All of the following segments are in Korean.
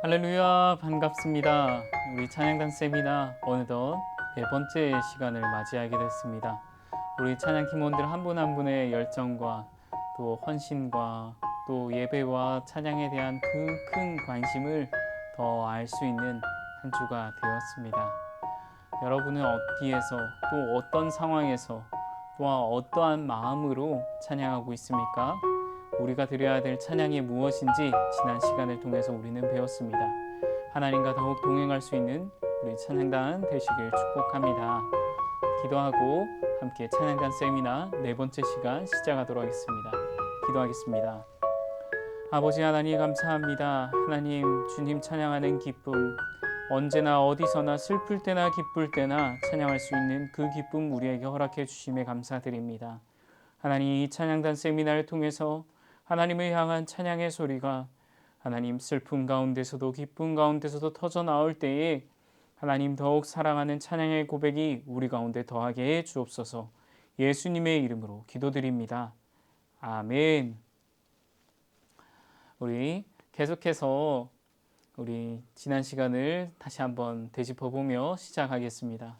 할렐루야, 반갑습니다. 우리 찬양단 세미나 어느덧 네 번째 시간을 맞이하게 됐습니다. 우리 찬양 팀원들 한 분 한 분의 열정과 또 헌신과 또 예배와 찬양에 대한 그 큰 관심을 더 알 수 있는 한 주가 되었습니다. 여러분은 어디에서 또 어떤 상황에서 또한 어떠한 마음으로 찬양하고 있습니까? 우리가 드려야 될 찬양이 무엇인지 지난 시간을 통해서 우리는 배웠습니다. 하나님과 더욱 동행할 수 있는 우리 찬양단 되시길 축복합니다. 기도하고 함께 찬양단 세미나 네 번째 시간 시작하도록 하겠습니다. 기도하겠습니다. 아버지 하나님 감사합니다. 하나님 주님 찬양하는 기쁨, 언제나 어디서나 슬플 때나 기쁠 때나 찬양할 수 있는 그 기쁨 우리에게 허락해 주심에 감사드립니다. 하나님 이 찬양단 세미나를 통해서 하나님을 향한 찬양의 소리가 하나님 슬픔 가운데서도 기쁨 가운데서도 터져 나올 때에 하나님 더욱 사랑하는 찬양의 고백이 우리 가운데 더하게 해 주옵소서. 예수님의 이름으로 기도드립니다. 아멘. 우리 계속해서 우리 지난 시간을 다시 한번 되짚어보며 시작하겠습니다.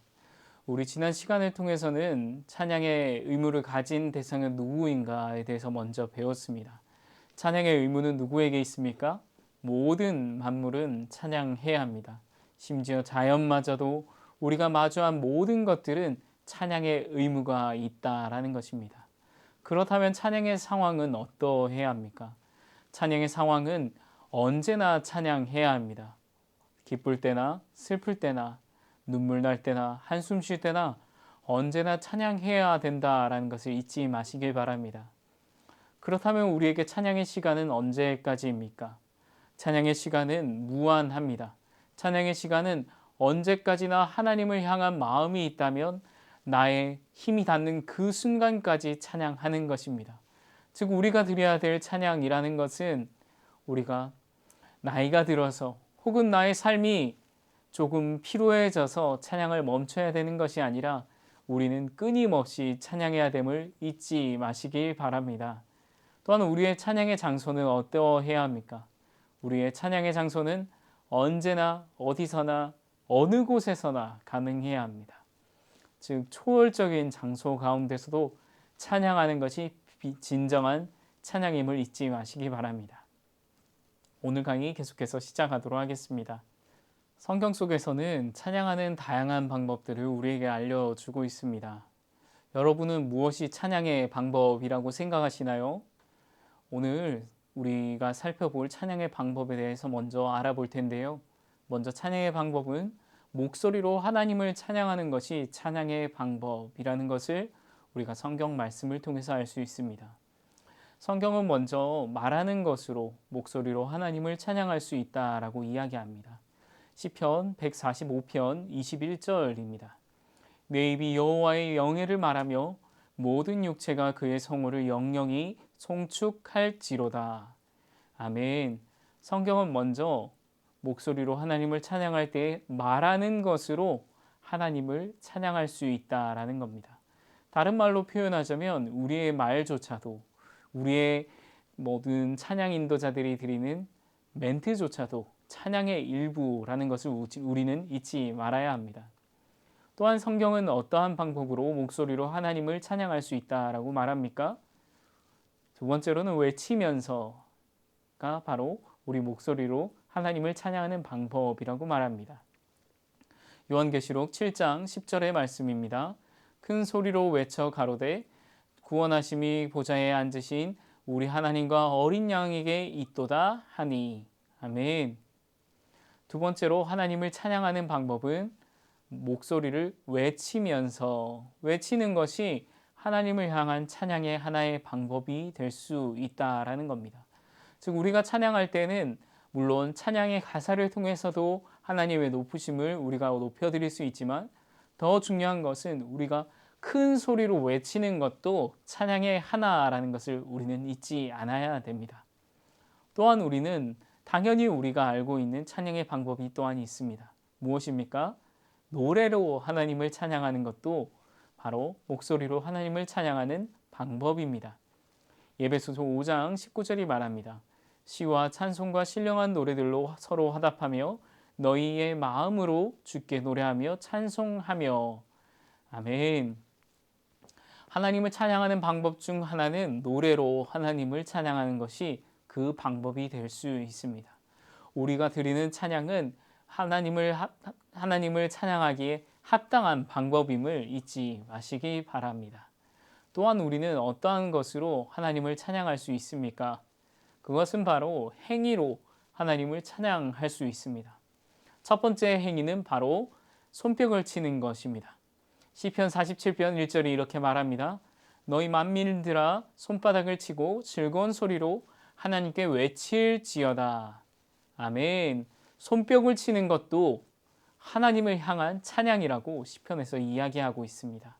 우리 지난 시간을 통해서는 찬양의 의무를 가진 대상은 누구인가에 대해서 먼저 배웠습니다. 찬양의 의무는 누구에게 있습니까? 모든 만물은 찬양해야 합니다. 심지어 자연마저도 우리가 마주한 모든 것들은 찬양의 의무가 있다라는 것입니다. 그렇다면 찬양의 상황은 어떠해야 합니까? 찬양의 상황은 언제나 찬양해야 합니다. 기쁠 때나 슬플 때나 눈물 날 때나 한숨 쉴 때나 언제나 찬양해야 된다라는 것을 잊지 마시길 바랍니다. 그렇다면 우리에게 찬양의 시간은 언제까지입니까? 찬양의 시간은 무한합니다. 찬양의 시간은 언제까지나 하나님을 향한 마음이 있다면 나의 힘이 닿는 그 순간까지 찬양하는 것입니다. 즉 우리가 드려야 될 찬양이라는 것은 우리가 나이가 들어서 혹은 나의 삶이 조금 피로해져서 찬양을 멈춰야 되는 것이 아니라 우리는 끊임없이 찬양해야 됨을 잊지 마시길 바랍니다. 또한 우리의 찬양의 장소는 어떠해야 합니까? 우리의 찬양의 장소는 언제나 어디서나 어느 곳에서나 가능해야 합니다. 즉 초월적인 장소 가운데서도 찬양하는 것이 진정한 찬양임을 잊지 마시기 바랍니다. 오늘 강의 계속해서 시작하도록 하겠습니다. 성경 속에서는 찬양하는 다양한 방법들을 우리에게 알려주고 있습니다. 여러분은 무엇이 찬양의 방법이라고 생각하시나요? 오늘 우리가 살펴볼 찬양의 방법에 대해서 먼저 알아볼 텐데요. 먼저 찬양의 방법은 목소리로 하나님을 찬양하는 것이 찬양의 방법이라는 것을 우리가 성경 말씀을 통해서 알 수 있습니다. 성경은 먼저 말하는 것으로 목소리로 하나님을 찬양할 수 있다라고 이야기합니다. 시편 145편 21절입니다. 내 입이 여호와의 영예를 말하며 모든 육체가 그의 성호를 영영히 송축할지로다. 아멘. 성경은 먼저 목소리로 하나님을 찬양할 때 말하는 것으로 하나님을 찬양할 수 있다라는 겁니다. 다른 말로 표현하자면 우리의 말조차도 우리의 모든 찬양 인도자들이 드리는 멘트조차도 찬양의 일부라는 것을 우리는 잊지 말아야 합니다. 또한 성경은 어떠한 방법으로 목소리로 하나님을 찬양할 수 있다라고 말합니까? 두 번째로는 외치면서가 바로 우리 목소리로 하나님을 찬양하는 방법이라고 말합니다. 요한계시록 7장 10절의 말씀입니다. 큰 소리로 외쳐 가로되 구원하심이 보좌에 앉으신 우리 하나님과 어린 양에게 있도다 하니. 아멘. 두 번째로 하나님을 찬양하는 방법은 목소리를 외치면서 외치는 것이 하나님을 향한 찬양의 하나의 방법이 될 수 있다라는 겁니다. 즉 우리가 찬양할 때는 물론 찬양의 가사를 통해서도 하나님의 높으심을 우리가 높여드릴 수 있지만 더 중요한 것은 우리가 큰 소리로 외치는 것도 찬양의 하나라는 것을 우리는 잊지 않아야 됩니다. 또한 우리는 당연히 우리가 알고 있는 찬양의 방법이 또한 있습니다. 무엇입니까? 노래로 하나님을 찬양하는 것도 바로 목소리로 하나님을 찬양하는 방법입니다. 에베소서 5장 19절이 말합니다. 시와 찬송과 신령한 노래들로 서로 화답하며 너희의 마음으로 주께 노래하며 찬송하며. 아멘. 하나님을 찬양하는 방법 중 하나는 노래로 하나님을 찬양하는 것이 그 방법이 될 수 있습니다. 우리가 드리는 찬양은 하나님을 찬양하기에 합당한 방법임을 잊지 마시기 바랍니다. 또한 우리는 어떠한 것으로 하나님을 찬양할 수 있습니까? 그것은 바로 행위로 하나님을 찬양할 수 있습니다. 첫 번째 행위는 바로 손뼉을 치는 것입니다. 시편 47편 1절이 이렇게 말합니다. 너희 만민들아 손바닥을 치고 즐거운 소리로 하나님께 외칠지어다. 아멘. 손뼉을 치는 것도 하나님을 향한 찬양이라고 시편에서 이야기하고 있습니다.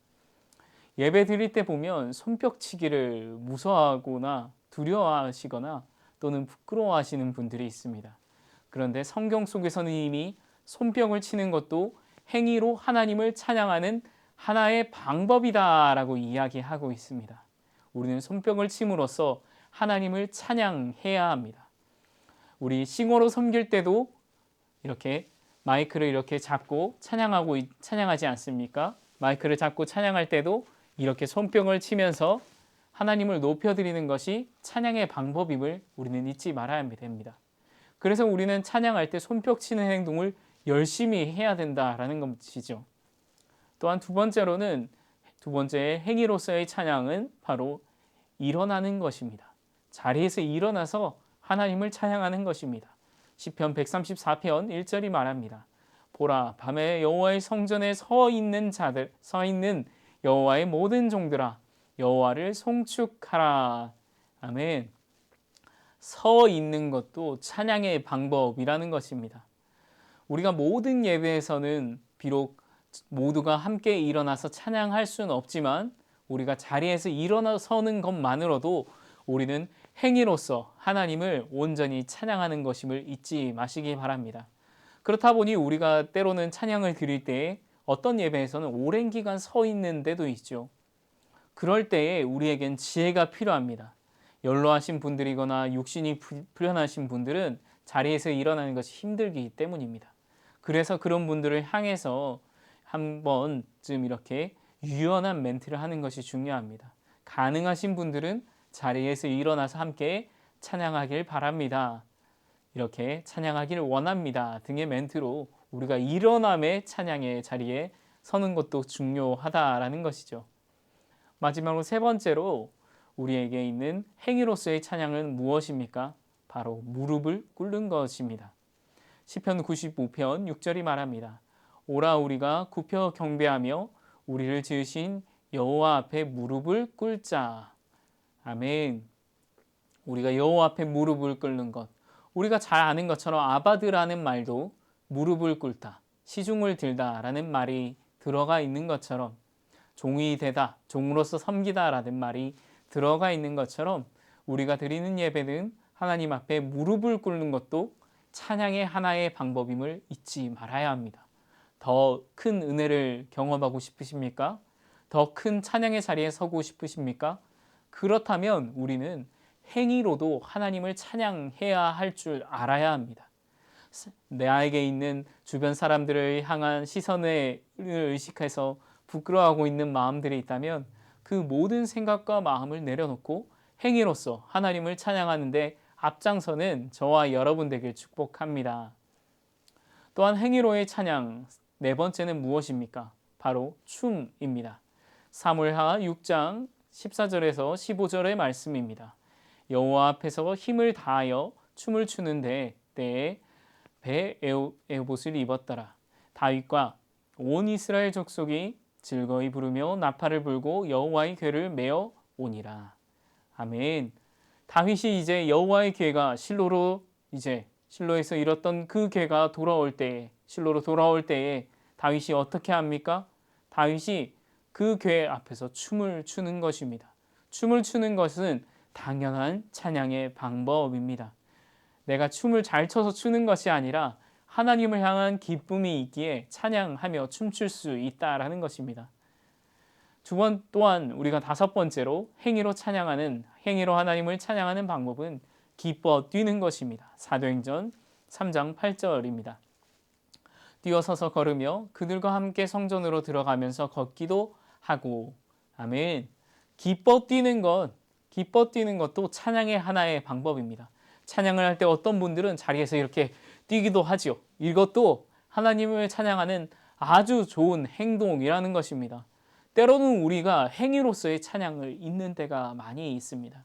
예배 드릴 때 보면 손뼉치기를 무서워하거나 두려워하시거나 또는 부끄러워하시는 분들이 있습니다. 그런데 성경 속에서는 이미 손뼉을 치는 것도 행위로 하나님을 찬양하는 하나의 방법이다라고 이야기하고 있습니다. 우리는 손뼉을 침으로써 하나님을 찬양해야 합니다. 우리 싱어로 섬길 때도 이렇게 마이크를 이렇게 잡고 찬양하지 않습니까? 마이크를 잡고 찬양할 때도 이렇게 손뼉을 치면서 하나님을 높여드리는 것이 찬양의 방법임을 우리는 잊지 말아야 됩니다. 그래서 우리는 찬양할 때 손뼉 치는 행동을 열심히 해야 된다라는 것이죠. 또한 두 번째 행위로서의 찬양은 바로 일어나는 것입니다. 자리에서 일어나서 하나님을 찬양하는 것입니다. 시편 134편 1절이 말합니다. 보라, 밤에 여호와의 성전에 서 있는 여호와의 모든 종들아, 여호와를 송축하라. 아멘. 서 있는 것도 찬양의 방법이라는 것입니다. 우리가 모든 예배에서는 비록 모두가 함께 일어나서 찬양할 수는 없지만 우리가 자리에서 일어나서는 것만으로도 우리는 행위로서 하나님을 온전히 찬양하는 것임을 잊지 마시기 바랍니다. 그렇다 보니 우리가 때로는 찬양을 드릴 때에 어떤 예배에서는 오랜 기간 서 있는 데도 있죠. 그럴 때에 우리에겐 지혜가 필요합니다. 연로하신 분들이거나 육신이 불편하신 분들은 자리에서 일어나는 것이 힘들기 때문입니다. 그래서 그런 분들을 향해서 한 번쯤 이렇게 유연한 멘트를 하는 것이 중요합니다. 가능하신 분들은 자리에서 일어나서 함께 찬양하길 바랍니다. 이렇게 찬양하길 원합니다 등의 멘트로 우리가 일어남의 찬양의 자리에 서는 것도 중요하다라는 것이죠. 마지막으로 세 번째로 우리에게 있는 행위로서의 찬양은 무엇입니까? 바로 무릎을 꿇는 것입니다. 시편 95편 6절이 말합니다. 오라 우리가 굽혀 경배하며 우리를 지으신 여호와 앞에 무릎을 꿇자. 아멘. 우리가 여호와 앞에 무릎을 꿇는 것. 우리가 잘 아는 것처럼 아바드라는 말도 무릎을 꿇다, 시중을 들다라는 말이 들어가 있는 것처럼 종이 되다, 종으로서 섬기다라는 말이 들어가 있는 것처럼 우리가 드리는 예배는 하나님 앞에 무릎을 꿇는 것도 찬양의 하나의 방법임을 잊지 말아야 합니다. 더 큰 은혜를 경험하고 싶으십니까? 더 큰 찬양의 자리에 서고 싶으십니까? 그렇다면 우리는 행위로도 하나님을 찬양해야 할 줄 알아야 합니다. 내게 있는 주변 사람들을 향한 시선을 의식해서 부끄러워하고 있는 마음들이 있다면 그 모든 생각과 마음을 내려놓고 행위로서 하나님을 찬양하는데 앞장서는 저와 여러분 되길 축복합니다. 또한 행위로의 찬양 네 번째는 무엇입니까? 바로 춤입니다. 사무엘하 6장 14절에서 15절의 말씀입니다. 여호와 앞에서 힘을 다하여 춤을 추는 때에 에봇을 입었더라. 다윗과 온 이스라엘 족속이 즐거이 부르며 나팔을 불고 여호와의 궤를 메어 오니라. 아멘. 다윗이 이제 여호와의 궤가 실로에서 잃었던 그 궤가 실로로 돌아올 때에 다윗이 어떻게 합니까? 다윗이 그 궤 앞에서 춤을 추는 것입니다. 춤을 추는 것은 당연한 찬양의 방법입니다. 내가 춤을 잘 춰서 추는 것이 아니라 하나님을 향한 기쁨이 있기에 찬양하며 춤출 수 있다라는 것입니다. 또한 우리가 다섯 번째로 행위로 하나님을 찬양하는 방법은 기뻐 뛰는 것입니다. 사도행전 3장 8절입니다. 뛰어서서 걸으며 그들과 함께 성전으로 들어가면서 걷기도 하고. 아멘. 기뻐 뛰는 것도 찬양의 하나의 방법입니다. 찬양을 할 때 어떤 분들은 자리에서 이렇게 뛰기도 하지요. 이것도 하나님을 찬양하는 아주 좋은 행동이라는 것입니다. 때로는 우리가 행위로서의 찬양을 잊는 때가 많이 있습니다.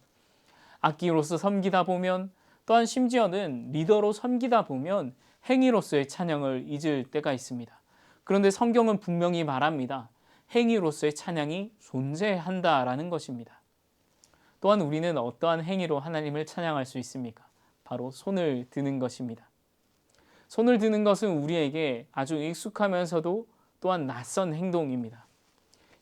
악기로서 섬기다 보면, 또한 심지어는 리더로 섬기다 보면 행위로서의 찬양을 잊을 때가 있습니다. 그런데 성경은 분명히 말합니다. 행위로서의 찬양이 존재한다라는 것입니다. 또한 우리는 어떠한 행위로 하나님을 찬양할 수 있습니까? 바로 손을 드는 것입니다. 손을 드는 것은 우리에게 아주 익숙하면서도 또한 낯선 행동입니다.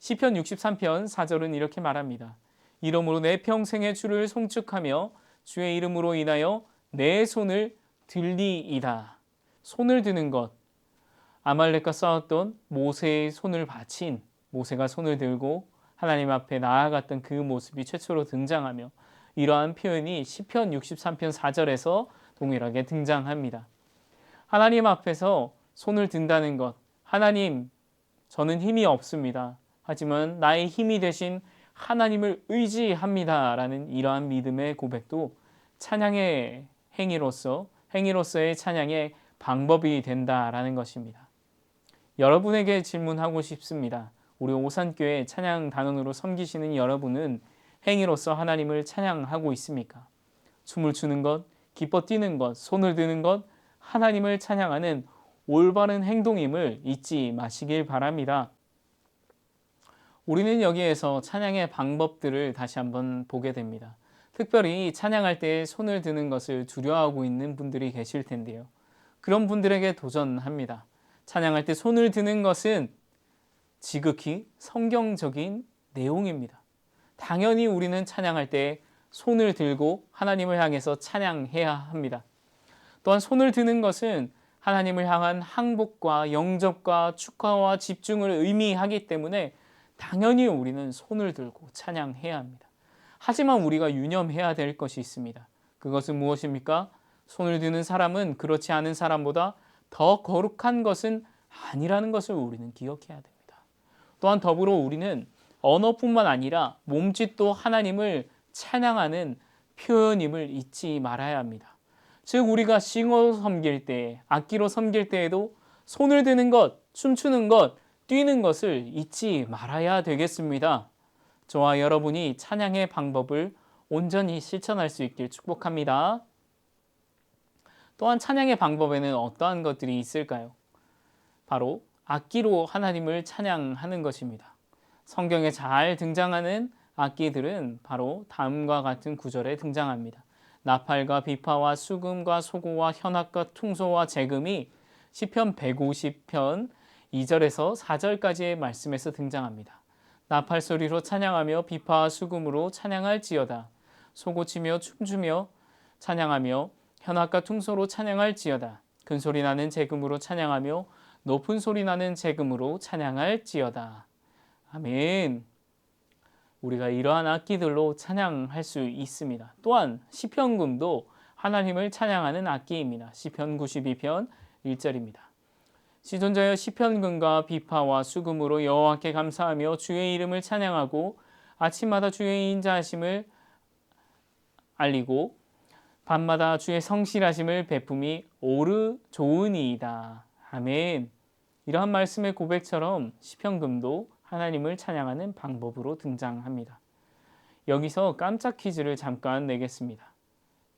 시편 63편 4절은 이렇게 말합니다. 이러므로 내 평생의 주를 송축하며 주의 이름으로 인하여 내 손을 들리이다. 손을 드는 것, 아말렉과 싸웠던 모세의 손을 바친, 모세가 손을 들고 하나님 앞에 나아갔던 그 모습이 최초로 등장하며, 이러한 표현이 시편 63편 4절에서 동일하게 등장합니다. 하나님 앞에서 손을 든다는 것, 하나님, 저는 힘이 없습니다. 하지만 나의 힘이 되신 하나님을 의지합니다. 라는 이러한 믿음의 고백도 찬양의 행위로서의 찬양의 방법이 된다라는 것입니다. 여러분에게 질문하고 싶습니다. 우리 오산교회 찬양 단원으로 섬기시는 여러분은 행위로서 하나님을 찬양하고 있습니까? 춤을 추는 것, 기뻐 뛰는 것, 손을 드는 것, 하나님을 찬양하는 올바른 행동임을 잊지 마시길 바랍니다. 우리는 여기에서 찬양의 방법들을 다시 한번 보게 됩니다. 특별히 찬양할 때 손을 드는 것을 두려워하고 있는 분들이 계실 텐데요. 그런 분들에게 도전합니다. 찬양할 때 손을 드는 것은 지극히 성경적인 내용입니다. 당연히 우리는 찬양할 때 손을 들고 하나님을 향해서 찬양해야 합니다. 또한 손을 드는 것은 하나님을 향한 항복과 영접과 축하와 집중을 의미하기 때문에 당연히 우리는 손을 들고 찬양해야 합니다. 하지만 우리가 유념해야 될 것이 있습니다. 그것은 무엇입니까? 손을 드는 사람은 그렇지 않은 사람보다 더 거룩한 것은 아니라는 것을 우리는 기억해야 됩니다. 또한 더불어 우리는 언어뿐만 아니라 몸짓도 하나님을 찬양하는 표현임을 잊지 말아야 합니다. 즉 우리가 싱어로 섬길 때, 악기로 섬길 때에도 손을 드는 것, 춤추는 것, 뛰는 것을 잊지 말아야 되겠습니다. 저와 여러분이 찬양의 방법을 온전히 실천할 수 있길 축복합니다. 또한 찬양의 방법에는 어떠한 것들이 있을까요? 바로 악기로 하나님을 찬양하는 것입니다. 성경에 잘 등장하는 악기들은 바로 다음과 같은 구절에 등장합니다. 나팔과 비파와 수금과 소고와 현악과 퉁소와 재금이 시편 150편 2절에서 4절까지의 말씀에서 등장합니다. 나팔 소리로 찬양하며 비파와 수금으로 찬양할지어다. 소고치며 춤추며 찬양하며 현악과 퉁소로 찬양할지어다. 큰 소리 나는 재금으로 찬양하며 높은 소리 나는 재금으로 찬양할지어다. 아멘. 우리가 이러한 악기들로 찬양할 수 있습니다. 또한 시편금도 하나님을 찬양하는 악기입니다. 시편 92편 1절입니다. 시존자여 시편금과 비파와 수금으로 여호와께 감사하며 주의 이름을 찬양하고 아침마다 주의 인자하심을 알리고 밤마다 주의 성실하심을 베품이 옳으 좋으니이다. 아멘. 이러한 말씀의 고백처럼 시편금도 하나님을 찬양하는 방법으로 등장합니다. 여기서 깜짝 퀴즈를 잠깐 내겠습니다.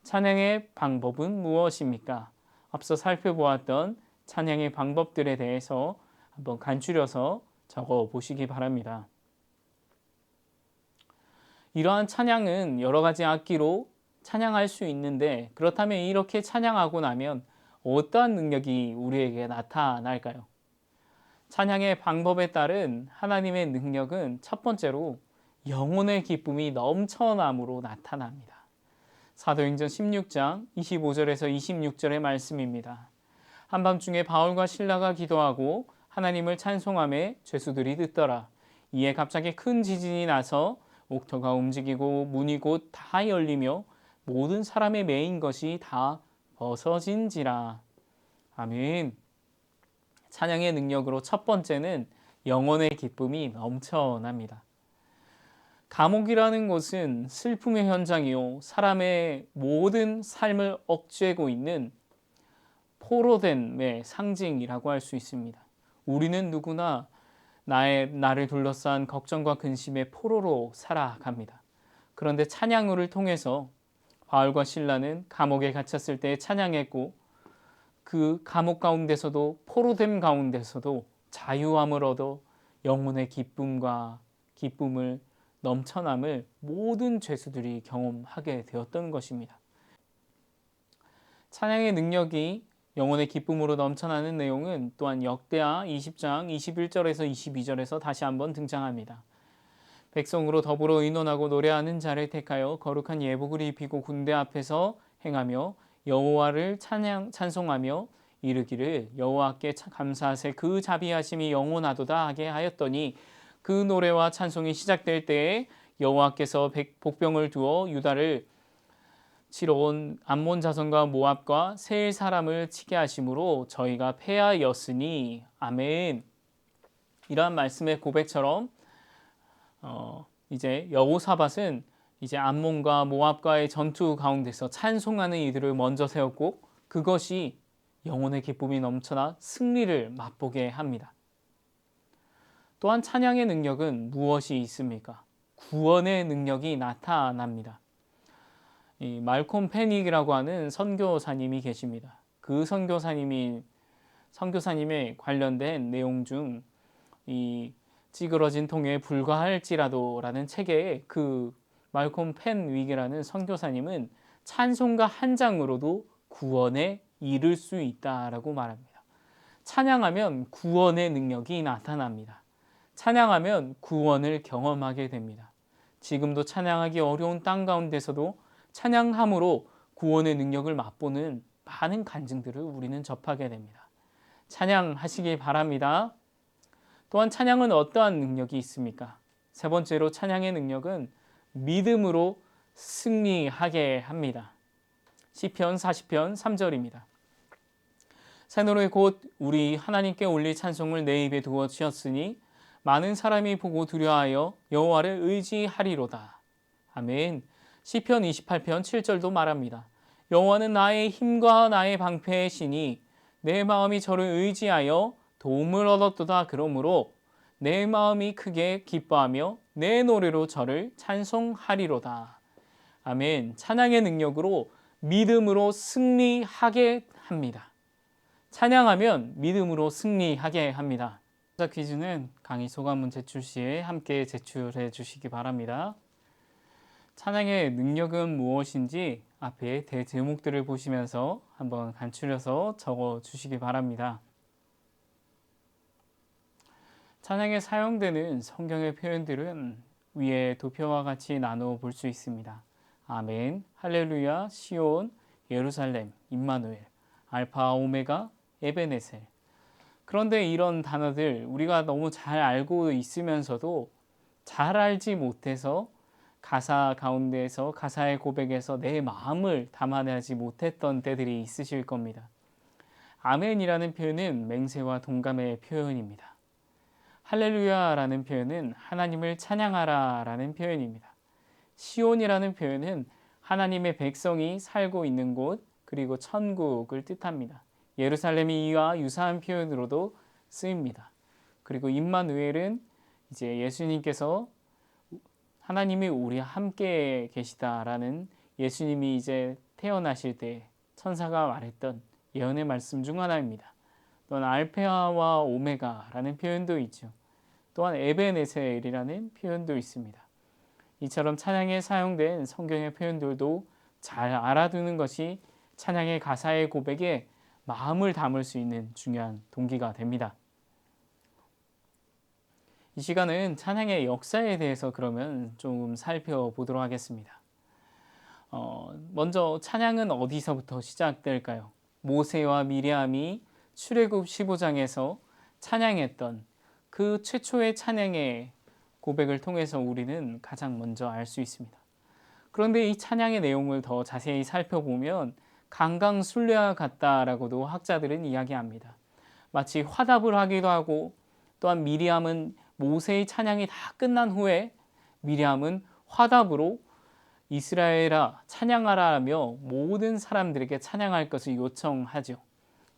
찬양의 방법은 무엇입니까? 앞서 살펴보았던 찬양의 방법들에 대해서 한번 간추려서 적어 보시기 바랍니다. 이러한 찬양은 여러 가지 악기로 찬양할 수 있는데, 그렇다면 이렇게 찬양하고 나면 어떠한 능력이 우리에게 나타날까요? 찬양의 방법에 따른 하나님의 능력은 첫 번째로 영혼의 기쁨이 넘쳐남으로 나타납니다. 사도행전 16장 25절에서 26절의 말씀입니다. 한밤중에 바울과 실라가 기도하고 하나님을 찬송하며 죄수들이 듣더라. 이에 갑자기 큰 지진이 나서 옥토가 움직이고 문이 곧 다 열리며 모든 사람의 매인 것이 다 벗어진지라. 아멘. 찬양의 능력으로 첫 번째는 영혼의 기쁨이 넘쳐납니다. 감옥이라는 곳은 슬픔의 현장이요, 사람의 모든 삶을 억제하고 있는 포로됨의 상징이라고 할 수 있습니다. 우리는 누구나 나를 둘러싼 걱정과 근심의 포로로 살아갑니다. 그런데 찬양을 통해서 바울과 실라는 감옥에 갇혔을 때 찬양했고, 그 감옥 가운데서도 포로됨 가운데서도 자유함을 얻어 영혼의 기쁨을 넘쳐남을 모든 죄수들이 경험하게 되었던 것입니다. 찬양의 능력이 영혼의 기쁨으로 넘쳐나는 내용은 또한 역대하 20장 21절에서 22절에서 다시 한번 등장합니다. 백성으로 더불어 의논하고 노래하는 자를 택하여 거룩한 예복을 입히고 군대 앞에서 행하며 여호와를 찬송하며 이르기를 여호와께 감사하세 그 자비하심이 영원하도다 하게 하였더니 그 노래와 찬송이 시작될 때에 여호와께서 복병을 두어 유다를 치러 온 암몬 자손과 모압과 세일 사람을 치게 하심으로 저희가 패하였으니 아멘. 이러한 말씀의 고백처럼 이제 여호사밧은 이제 암몬과 모압과의 전투 가운데서 찬송하는 이들을 먼저 세웠고, 그것이 영혼의 기쁨이 넘쳐나 승리를 맛보게 합니다. 또한 찬양의 능력은 무엇이 있습니까? 구원의 능력이 나타납니다. 이 말콤 패닉이라고 하는 선교사님이 계십니다. 그 선교사님의 관련된 내용 중 이 찌그러진 통에 불과할지라도라는 책에 그 말콤 펜윅이라는 선교사님은 찬송가 한 장으로도 구원에 이를 수 있다라고 말합니다. 찬양하면 구원의 능력이 나타납니다. 찬양하면 구원을 경험하게 됩니다. 지금도 찬양하기 어려운 땅 가운데서도 찬양함으로 구원의 능력을 맛보는 많은 간증들을 우리는 접하게 됩니다. 찬양하시기 바랍니다. 또한 찬양은 어떠한 능력이 있습니까? 세 번째로 찬양의 능력은 믿음으로 승리하게 합니다. 시편 40편 3절입니다. 새 노래 곧 우리 하나님께 올릴 찬송을 내 입에 두어 지었으니 많은 사람이 보고 두려워하여 여호와를 의지하리로다. 아멘. 시편 28편 7절도 말합니다. 여호와는 나의 힘과 나의 방패의 신이 내 마음이 저를 의지하여 도움을 얻었도다. 그러므로 내 마음이 크게 기뻐하며 내 노래로 저를 찬송하리로다. 아멘. 찬양의 능력으로 믿음으로 승리하게 합니다. 찬양하면 믿음으로 승리하게 합니다. 퀴즈는 강의 소감문 제출 시에 함께 제출해 주시기 바랍니다. 찬양의 능력은 무엇인지 앞에 대제목들을 보시면서 한번 간추려서 적어 주시기 바랍니다. 찬양에 사용되는 성경의 표현들은 위에 도표와 같이 나누어 볼 수 있습니다. 아멘, 할렐루야, 시온, 예루살렘, 임마누엘, 알파, 오메가, 에베네셀. 그런데 이런 단어들 우리가 너무 잘 알고 있으면서도 잘 알지 못해서 가사 가운데에서 가사의 고백에서 내 마음을 담아내지 못했던 때들이 있으실 겁니다. 아멘이라는 표현은 맹세와 동감의 표현입니다. 할렐루야라는 표현은 하나님을 찬양하라 라는 표현입니다. 시온이라는 표현은 하나님의 백성이 살고 있는 곳, 그리고 천국을 뜻합니다. 예루살렘이 이와 유사한 표현으로도 쓰입니다. 그리고 임마누엘은 이제 예수님께서 하나님이 우리와 함께 계시다라는 예수님이 이제 태어나실 때 천사가 말했던 예언의 말씀 중 하나입니다. 또한 알페아와 오메가라는 표현도 있죠. 또한 에베네셀이라는 표현도 있습니다. 이처럼 찬양에 사용된 성경의 표현들도 잘 알아두는 것이 찬양의 가사의 고백에 마음을 담을 수 있는 중요한 동기가 됩니다. 이 시간은 찬양의 역사에 대해서 그러면 좀 살펴보도록 하겠습니다. 먼저 찬양은 어디서부터 시작될까요? 모세와 미리암이 출애굽 15장에서 찬양했던 그 최초의 찬양의 고백을 통해서 우리는 가장 먼저 알 수 있습니다. 그런데 이 찬양의 내용을 더 자세히 살펴보면 강강술래와 같다라고도 학자들은 이야기합니다. 마치 화답을 하기도 하고, 또한 미리암은 모세의 찬양이 다 끝난 후에 미리암은 화답으로 이스라엘아 찬양하라 하며 모든 사람들에게 찬양할 것을 요청하죠.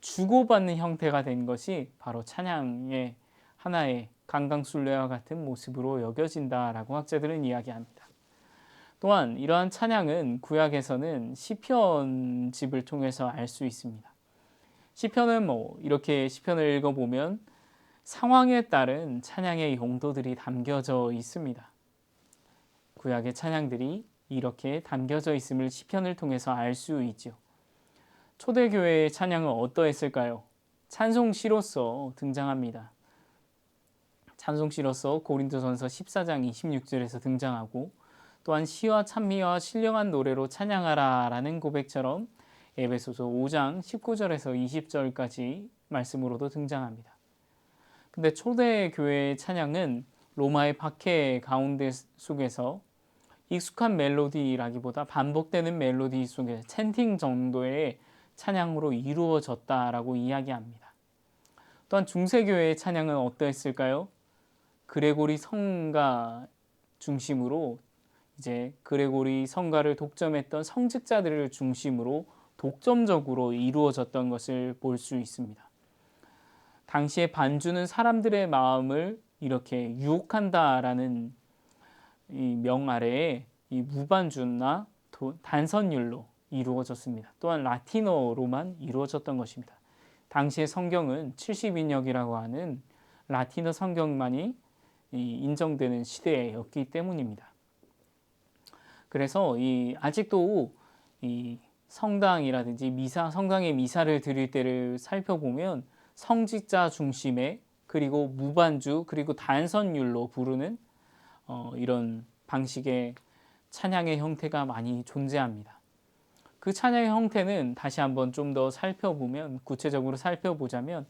주고받는 형태가 된 것이 바로 찬양의 하나의 강강술래와 같은 모습으로 여겨진다라고 학자들은 이야기합니다. 또한 이러한 찬양은 구약에서는 시편집을 통해서 알 수 있습니다. 시편은 이렇게 시편을 읽어보면 상황에 따른 찬양의 용도들이 담겨져 있습니다. 구약의 찬양들이 이렇게 담겨져 있음을 시편을 통해서 알 수 있죠. 초대교회의 찬양은 어떠했을까요? 찬송시로서 등장합니다. 찬송시로서 고린도전서 14장 26절에서 등장하고, 또한 시와 찬미와 신령한 노래로 찬양하라 라는 고백처럼 에베소서 5장 19절에서 20절까지 말씀으로도 등장합니다. 근데 초대교회의 찬양은 로마의 박해 가운데 속에서 익숙한 멜로디라기보다 반복되는 멜로디 속에 챈팅 정도의 찬양으로 이루어졌다라고 이야기합니다. 또한 중세교회의 찬양은 어떠했을까요? 그레고리 성가 중심으로 이제 그레고리 성가를 독점했던 성직자들을 중심으로 독점적으로 이루어졌던 것을 볼 수 있습니다. 당시에 반주는 사람들의 마음을 이렇게 유혹한다라는 이 명 아래에 이 무반주나 단선율로 이루어졌습니다. 또한 라틴어로만 이루어졌던 것입니다. 당시의 성경은 70인역이라고 하는 라틴어 성경만이 인정되는 시대였기 때문입니다. 그래서 아직도 이 성당이라든지 성당의 미사를 드릴 때를 살펴보면 성직자 중심의, 그리고 무반주, 그리고 단선율로 부르는 이런 방식의 찬양의 형태가 많이 존재합니다. 그 찬양의 형태는 다시 한번 좀 더 살펴보면, 구체적으로 살펴보자면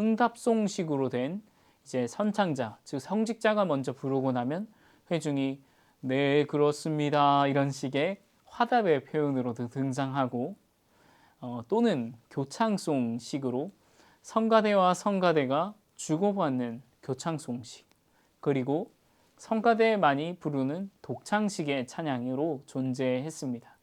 응답송식으로 된 이제 선창자, 즉 성직자가 먼저 부르고 나면 회중이 네 그렇습니다 이런 식의 화답의 표현으로도 등장하고, 또는 교창송식으로 성가대와 성가대가 주고받는 교창송식, 그리고 성가대만이 부르는 독창식의 찬양으로 존재했습니다.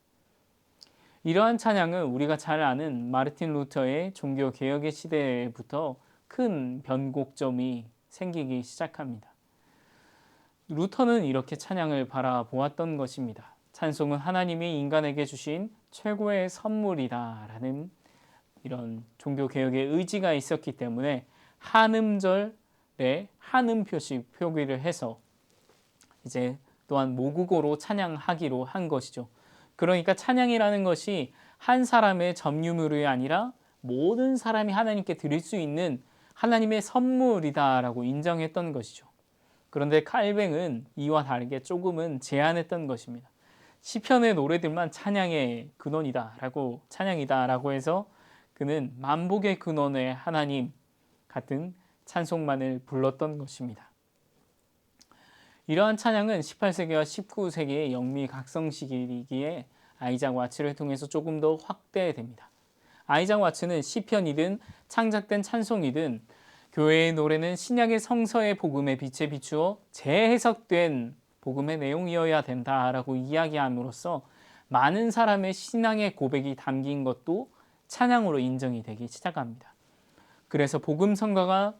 이러한 찬양은 우리가 잘 아는 마르틴 루터의 종교개혁의 시대부터 큰 변곡점이 생기기 시작합니다. 루터는 이렇게 찬양을 바라보았던 것입니다. 찬송은 하나님이 인간에게 주신 최고의 선물이다라는 이런 종교개혁의 의지가 있었기 때문에 한음절에 한음 표기를 해서 이제 또한 모국어로 찬양하기로 한 것이죠. 그러니까 찬양이라는 것이 한 사람의 점유물이 아니라 모든 사람이 하나님께 드릴 수 있는 하나님의 선물이다라고 인정했던 것이죠. 그런데 칼뱅은 이와 다르게 조금은 제한했던 것입니다. 시편의 노래들만 찬양의 근원이다라고, 찬양이다라고 해서 그는 만복의 근원의 하나님 같은 찬송만을 불렀던 것입니다. 이러한 찬양은 18세기와 19세기의 영미각성시기에 아이작 와츠를 통해서 조금 더 확대됩니다. 아이작 와츠는 시편이든 창작된 찬송이든 교회의 노래는 신약의 성서의 복음의 빛에 비추어 재해석된 복음의 내용이어야 된다라고 이야기함으로써 많은 사람의 신앙의 고백이 담긴 것도 찬양으로 인정이 되기 시작합니다. 그래서 복음 성가가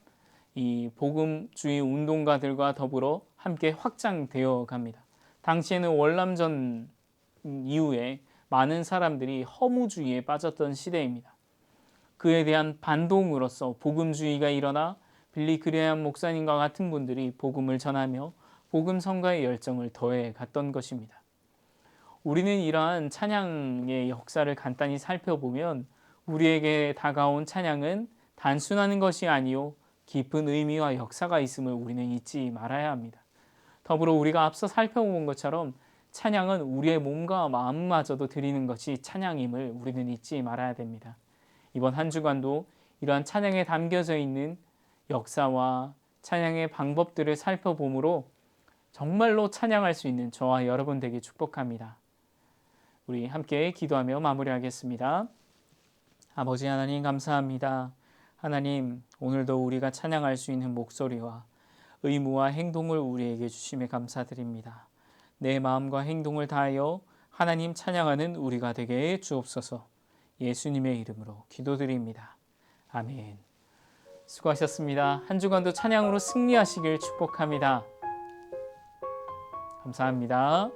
이 복음주의 운동가들과 더불어 함께 확장되어 갑니다. 당시에는 월남전 이후에 많은 사람들이 허무주의에 빠졌던 시대입니다. 그에 대한 반동으로서 복음주의가 일어나 빌리 그레함 목사님과 같은 분들이 복음을 전하며 복음 성가의 열정을 더해 갔던 것입니다. 우리는 이러한 찬양의 역사를 간단히 살펴보면 우리에게 다가온 찬양은 단순한 것이 아니요 깊은 의미와 역사가 있음을 우리는 잊지 말아야 합니다. 더불어 우리가 앞서 살펴본 것처럼 찬양은 우리의 몸과 마음마저도 드리는 것이 찬양임을 우리는 잊지 말아야 됩니다. 이번 한 주간도 이러한 찬양에 담겨져 있는 역사와 찬양의 방법들을 살펴보므로 정말로 찬양할 수 있는 저와 여러분 되길 축복합니다. 우리 함께 기도하며 마무리하겠습니다. 아버지 하나님 감사합니다. 하나님, 오늘도 우리가 찬양할 수 있는 목소리와 의무와 행동을 우리에게 주심에 감사드립니다. 내 마음과 행동을 다하여 하나님 찬양하는 우리가 되게 주옵소서. 예수님의 이름으로 기도드립니다. 아멘. 수고하셨습니다. 한 주간도 찬양으로 승리하시길 축복합니다. 감사합니다.